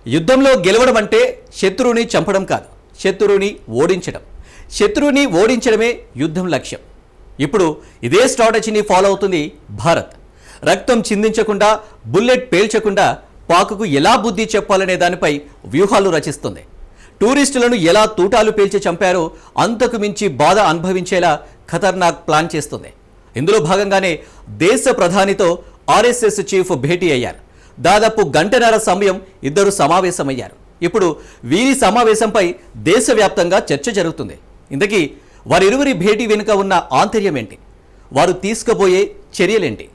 యుద్ధంలో గెలవడం అంటే శత్రువుని చంపడం కాదు, శత్రువుని ఓడించడం. శత్రువుని ఓడించడమే యుద్ధం లక్ష్యం. ఇప్పుడు ఇదే స్ట్రాటజీని ఫాలో అవుతుంది భారత్. రక్తం చిందించకుండా, బుల్లెట్ పేల్చకుండా పాక్కు ఎలా బుద్ధి చెప్పాలనే దానిపై వ్యూహాలు రచిస్తుంది. టూరిస్టులను ఎలా తూటాలు పేల్చి చంపారో అంతకు మించి బాధ అనుభవించేలా ఖతర్నాక్ ప్లాన్ చేస్తుంది. ఇందులో భాగంగానే దేశ ప్రధానితో ఆర్ఎస్ఎస్ చీఫ్ భేటీ అయ్యారు. దాదాపు గంటన్నర సమయం ఇద్దరు సమావేశమయ్యారు. ఇప్పుడు వీరి సమావేశంపై దేశవ్యాప్తంగా చర్చ జరుగుతుంది. ఇంతకీ వారిరువురి భేటీ వెనుక ఉన్న ఆంతర్యం ఏంటి? వారు తీసుకుపోయే చర్యలేంటి?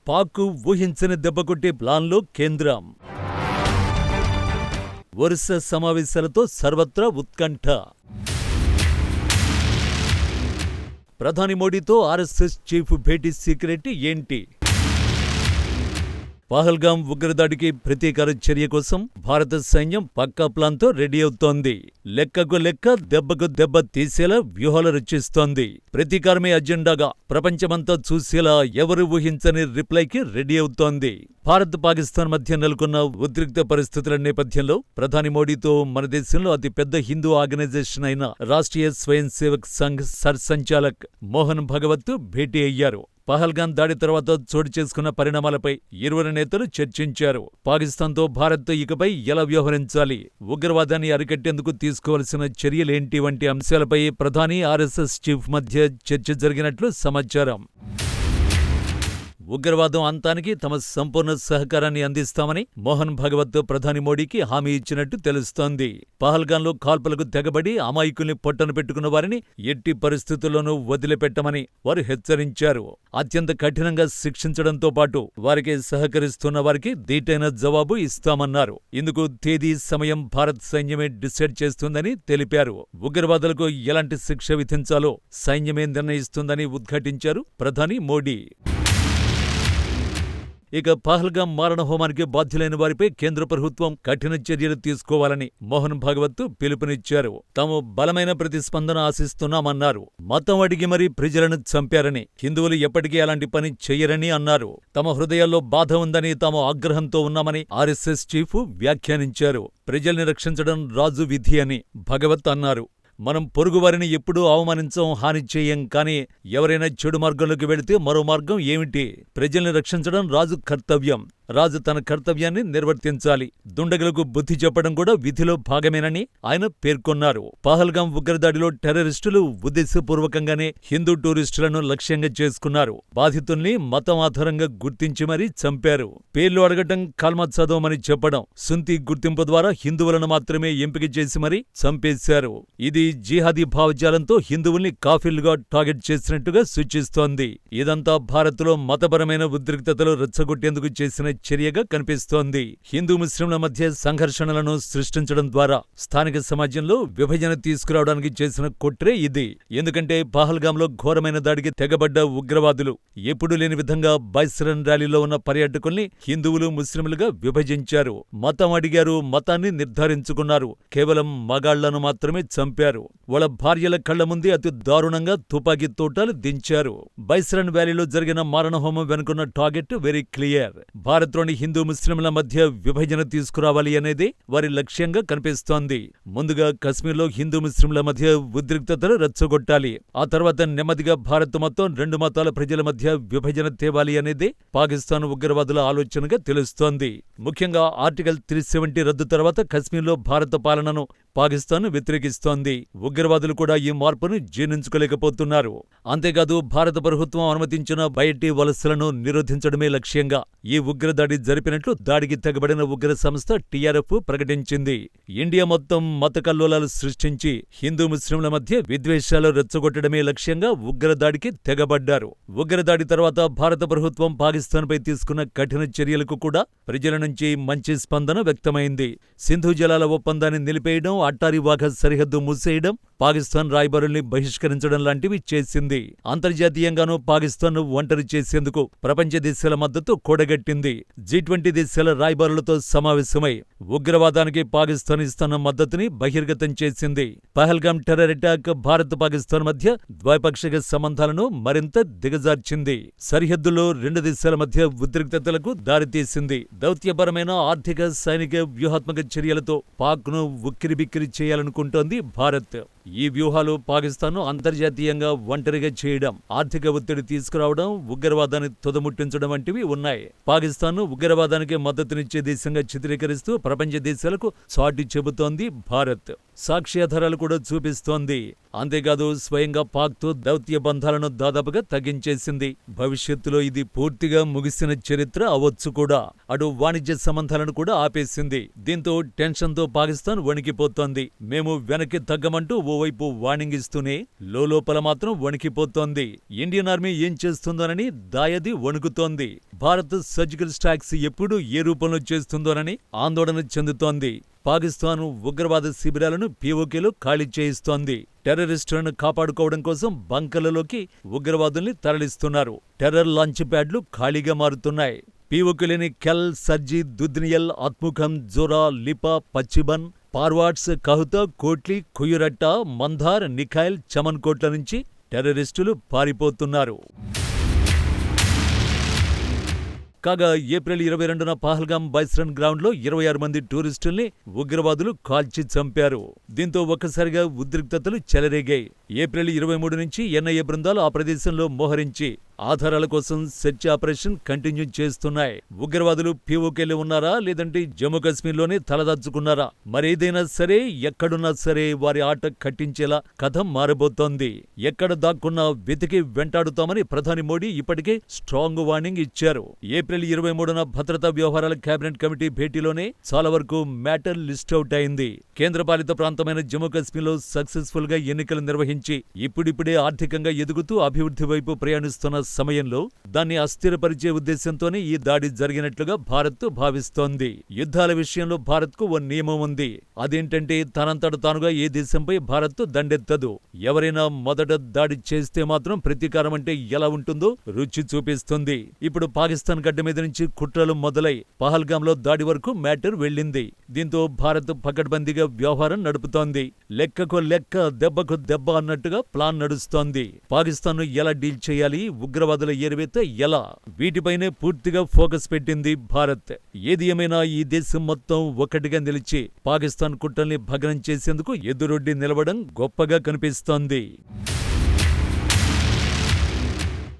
పాక్ ఊహించని దెబ్బకొట్టే ప్లాన్లో కేంద్రం. వరుస సమావేశాలతో సర్వత్రా ఉత్కంఠ. ప్రధాని మోడీతో ఆర్ఎస్ఎస్ చీఫ్ భేటీ సీక్రెట్ ఏంటి? పహల్గాం ఉగ్రదాడికి ప్రతీకార చర్య కోసం భారత సైన్యం పక్కా ప్లాన్తో రెడీ అవుతోంది. లెక్కకు లెక్క, దెబ్బకు దెబ్బ తీసేలా వ్యూహాలు రచిస్తోంది. ప్రతీకారమే అజెండాగా ప్రపంచమంతా చూసేలా ఎవరు ఊహించని రిప్లైకి రెడీ అవుతోంది. భారత్ పాకిస్తాన్ మధ్య నెలకొన్న ఉద్రిక్త పరిస్థితుల నేపథ్యంలో ప్రధాని మోడీతో మన దేశంలో అతిపెద్ద హిందూ ఆర్గనైజేషన్ అయిన రాష్ట్రీయ స్వయం సేవక్ సంఘ్ సర్సంచాలక్ మోహన్ భగవత్ భేటీ అయ్యారు. పహల్గాం దాడి తర్వాత చోటు చేసుకున్న పరిణామాలపై ఇరువురు నేతలు చర్చించారు. పాకిస్తాన్తో భారత్ ఇకపై ఎలా వ్యవహరించాలి, ఉగ్రవాదాన్ని అరికట్టేందుకు తీసుకోవాల్సిన చర్యలేంటి వంటి అంశాలపై ప్రధాని, ఆర్ఎస్ఎస్ చీఫ్ మధ్య చర్చ జరిగినట్లు సమాచారం. ఉగ్రవాదం అంతానికి తమ సంపూర్ణ సహకారాన్ని అందిస్తామని మోహన్ భగవత్ ప్రధాని మోడీకి హామీ ఇచ్చినట్టు తెలుస్తోంది. పహల్గాంలో కాల్పులకు తెగబడి అమాయకుల్ని పొట్టన పెట్టుకున్న వారిని ఎట్టి పరిస్థితుల్లోనూ వదిలిపెట్టమని వారు హెచ్చరించారు. అత్యంత కఠినంగా శిక్షించడంతో పాటు వారికి సహకరిస్తున్న వారికి దీటైన జవాబు ఇస్తామన్నారు. ఇందుకు తేదీ, సమయం భారత్ సైన్యమే డిసైడ్ చేస్తుందని తెలిపారు. ఉగ్రవాదులకు ఎలాంటి శిక్ష విధించాలో సైన్యమే నిర్ణయిస్తుందని ఉద్ఘాటించారు ప్రధాని మోడీ. ఇక పహల్గాం మారణహోమానికి బాధ్యులైన వారిపై కేంద్ర ప్రభుత్వం కఠిన చర్యలు తీసుకోవాలని మోహన్ భగవత్ పిలుపునిచ్చారు. తాము బలమైన ప్రతిస్పందన ఆశిస్తున్నామన్నారు. మతం అడిగి మరీ ప్రజలను చంపారని, హిందువులు ఎప్పటికీ అలాంటి పని చెయ్యరని అన్నారు. తమ హృదయాల్లో బాధ ఉందని, తాము ఆగ్రహంతో ఉన్నామని ఆర్ఎస్ఎస్ చీఫ్ వ్యాఖ్యానించారు. ప్రజల్ని రక్షించడం రాజు విధి అని భగవత్ అన్నారు. మనం పొరుగువారిని ఎప్పుడూ అవమానించం, హాని చేయం. కానీ ఎవరైనా చెడు మార్గంలోకి వెళితే మరో మార్గం ఏమిటి? ప్రజల్ని రక్షించడం రాజు కర్తవ్యం. రాజు తన కర్తవ్యాన్ని నిర్వర్తించాలి. దుండగులకు బుద్ధి చెప్పడం కూడా విధిలో భాగమేనని ఆయన పేర్కొన్నారు. పహల్గాం ఉగ్రదాడిలో టెర్రరిస్టులు ఉద్దేశపూర్వకంగానే హిందూ టూరిస్టులను లక్ష్యంగా చేసుకున్నారు. బాధితుల్ని మతం ఆధారంగా గుర్తించి మరీ చంపారు. పేర్లు అడగటం, కల్మా చదవమని చెప్పడం, సుంతి గుర్తింపు ద్వారా హిందువులను మాత్రమే ఎంపిక చేసి మరీ చంపేశారు. ఇది జిహాదీ భావజాలంతో హిందువుల్ని కాఫీలుగా టార్గెట్ చేసినట్టుగా సూచిస్తోంది. ఇదంతా భారత్లో మతపరమైన ఉద్రిక్తతలు రెచ్చగొట్టేందుకు చేసిన చర్యగా కనిపిస్తోంది. హిందూ ముస్లింల మధ్య సంఘర్షణలను సృష్టించడం ద్వారా స్థానిక సమాజంలో విభజన తీసుకురావడానికి చేసిన కుట్రే ఇది. ఎందుకంటే పహల్గాంలో ఘోరమైన దాడికి తెగబడ్డ ఉగ్రవాదులు ఎప్పుడూ లేని విధంగా బైసరన్ ర్యాలీలో ఉన్న పర్యాటకుల్ని హిందువులు, ముస్లింలుగా విభజించారు. మతం అడిగారు, మతాన్ని నిర్ధారించుకున్నారు. కేవలం మగాళ్లను మాత్రమే చంపారు. వాళ్ళ భార్యల కళ్ల ముందే అతి దారుణంగా తుపాకీ తోటాలు దించారు. బైసరన్ వ్యాలీలో జరిగిన మారణహోమం వెనుకున్న టార్గెట్ వెరీ క్లియర్. భారత్లోని హిందూ ముస్లింల మధ్య విభజన తీసుకురావాలి అనేది వారి లక్ష్యంగా కనిపిస్తోంది. ముందుగా కశ్మీర్లో హిందూ ముస్లింల మధ్య ఉద్రిక్తతలు రెచ్చగొట్టాలి. ఆ తర్వాత నెమ్మదిగా భారత్ మొత్తం రెండు మతాల ప్రజల మధ్య విభజన తేవాలి అనేది పాకిస్తాన్ ఉగ్రవాదుల ఆలోచనగా తెలుస్తోంది. ముఖ్యంగా ఆర్టికల్ 370 రద్దు తర్వాత కశ్మీర్లో భారత పాలనను పాకిస్తాన్ వ్యతిరేకిస్తోంది. ఉగ్రవాదులు కూడా ఈ మార్పును జీర్ణించుకోలేకపోతున్నారు. అంతేకాదు భారత ప్రభుత్వం అనుమతించిన బయటి వలసలను నిరోధించడమే లక్ష్యంగా ఈ ఉగ్రదాడి జరిపినట్లు దాడికి తెగబడిన ఉగ్ర సంస్థ టీఆర్ఎఫ్ ప్రకటించింది. ఇండియా మొత్తం మత కల్లోలాలు సృష్టించి హిందూ ముస్లింల మధ్య విద్వేషాలు రెచ్చగొట్టడమే లక్ష్యంగా ఉగ్రదాడికి తెగబడ్డారు. ఉగ్రదాడి తర్వాత భారత ప్రభుత్వం పాకిస్తాన్పై తీసుకున్న కఠిన చర్యలకు కూడా ప్రజల నుంచి మంచి స్పందన వ్యక్తమైంది. సింధు జలాల ఒప్పందాన్ని నిలిపేయడం, అట్టారీ వాఘా సరిహద్దు మూసేయడం, పాకిస్తాన్ రాయబారుల్ని బహిష్కరించడం లాంటివి చేసింది. అంతర్జాతీయంగానూ పాకిస్తాన్ను ఒంటరి చేసేందుకు ప్రపంచ దేశాల మద్దతు కూడగట్టింది. G20 దేశాల రాయబారులతో సమావేశమై ఉగ్రవాదానికి పాకిస్తాన్ ఇస్తున్న మద్దతుని బహిర్గతం చేసింది. పహల్గాం టెర్రర్ అటాక్ భారత్-పాకిస్తాన్ మధ్య ద్వైపాక్షిక సంబంధాలను మరింత దిగజార్చింది. సరిహద్దులో రెండు దేశాల మధ్య ఉద్రిక్తతలకు దారితీసింది. దౌత్యపరమైన ఆర్థిక, సైనిక, వ్యూహాత్మక చర్యలతో పాక్ను ఉక్కిరిబిక్కిరి చేయాలనుకుంటోంది భారత్. ఈ వ్యూహాలు పాకిస్తాన్ను అంతర్జాతీయంగా ఒంటరిగా చేయడం, ఆర్థిక ఒత్తిడి తీసుకురావడం, ఉగ్రవాదాన్ని తుదముట్టించడం వంటివి ఉన్నాయి. పాకిస్తాన్ను ఉగ్రవాదానికి మద్దతునిచ్చే దేశంగా చిత్రీకరిస్తూ ప్రపంచ దేశాలకు సాటి చెబుతోంది భారత్. సాక్ష్యాధారాలు కూడా చూపిస్తోంది. అంతేకాదు స్వయంగా పాక్తో దౌత్య బంధాలను దాదాపుగా తగ్గించేసింది. భవిష్యత్తులో ఇది పూర్తిగా ముగిసిన చరిత్ర అవ్వచ్చు కూడా. అటు వాణిజ్య సంబంధాలను కూడా ఆపేసింది. దీంతో టెన్షన్తో పాకిస్తాన్ వణికిపోతోంది. మేము వెనక్కి తగ్గమంటూ ఓవైపు వార్నింగ్ ఇస్తూనే లోపల మాత్రం వణికిపోతోంది. ఇండియన్ ఆర్మీ ఏం చేస్తుందోనని దాయది వణుకుతోంది. భారత్ సర్జికల్ స్ట్రైక్స్ ఎప్పుడు ఏ రూపంలో చేస్తుందోనని ఆందోళన చెందుతోంది. పాకిస్తాన్ ఉగ్రవాద శిబిరాలను POKలో ఖాళీ చేయిస్తోంది. టెర్రరిస్టులను కాపాడుకోవడం కోసం బంకర్లలోకి ఉగ్రవాదుల్ని తరలిస్తున్నారు. టెర్రర్ లాంచ్ ప్యాడ్లు ఖాళీగా మారుతున్నాయి. POKలోని కెల్, సర్జీ, దుద్నియల్, ఆత్ముఖం, జోరా, లిపా, పచ్చిబన్, పార్వాట్స్, కహుతా, కోట్లీ, కుయురట్ట, మంధార్, నిఖైల్, చమన్ కోట్ల నుంచి టెర్రరిస్టులు పారిపోతున్నారు. కాగా ఏప్రిల్ 22న పహల్గాం బైస్రన్ గ్రౌండ్లో 26 మంది టూరిస్టుల్ని ఉగ్రవాదులు కాల్చి చంపారు. దీంతో ఒక్కసారిగా ఉద్రిక్తతలు చెలరేగాయి. ఏప్రిల్ 23 నుంచి NIA బృందాలు ఆ ప్రదేశంలో మోహరించి ఆధారాల కోసం సెర్చ్ ఆపరేషన్ కంటిన్యూ చేస్తున్నాయి. ఉగ్రవాదులు POKలో ఉన్నారా, లేదంటే జమ్మూ కాశ్మీర్లోనే తలదాచుకున్నారా? మరేదైనా సరే, ఎక్కడున్నా సరే వారి ఆట కట్టించేలా కథ మారబోతోంది. ఎక్కడ దాక్కున్నా వెతికి వెంటాడుతామని ప్రధాని మోడీ ఇప్పటికే స్ట్రాంగ్ వార్నింగ్ ఇచ్చారు. ఏప్రిల్ 23న భద్రతా వ్యవహారాల కేబినెట్ కమిటీ భేటీలోనే చాలా వరకు మ్యాటర్ లిస్ట్ అవుట్ అయింది. కేంద్రపాలిత ప్రాంతమైన జమ్మూ కాశ్మీర్లో సక్సెస్ఫుల్ గా ఎన్నికలు నిర్వహించి ఇప్పుడిప్పుడే ఆర్థికంగా ఎదుగుతూ అభివృద్ధి వైపు ప్రయాణిస్తున్న సమయంలో దాన్ని అస్థిరపరిచే ఉద్దేశంతోనే ఈ దాడి జరిగినట్లుగా భారత్ భావిస్తోంది. యుద్ధాల విషయంలో భారత్కు ఓ నియమం ఉంది. అదేంటంటే తనంతట తానుగా ఏ దేశంపై భారత్ దండెత్తదు. ఎవరైనా మొదట దాడి చేస్తే మాత్రం ప్రతీకారం అంటే ఎలా ఉంటుందో రుచి చూపిస్తుంది. ఇప్పుడు పాకిస్తాన్ గడ్డ మీద నుంచి కుట్రలు మొదలై పహల్గాంలో దాడి వరకు మ్యాటర్ వెళ్ళింది. దీంతో భారత్ పకడ్బందీగా వ్యవహారం నడుపుతోంది. లెక్కకు లెక్క, దెబ్బకు దెబ్బ అన్నట్టుగా ప్లాన్ నడుస్తోంది. పాకిస్తాన్ను ఎలా డీల్ చేయాలి, ఉగ్రవాదుల ఏరివేత ఎలా, వీటిపైనే పూర్తిగా ఫోకస్ పెట్టింది భారత్. ఏది ఏమైనా ఈ దేశం మొత్తం ఒక్కటిగా నిలిచి పాకిస్తాన్ కుట్రల్ని భగ్నం చేసేందుకు ఎదురొడ్డి నిలవడం గొప్పగా కనిపిస్తోంది.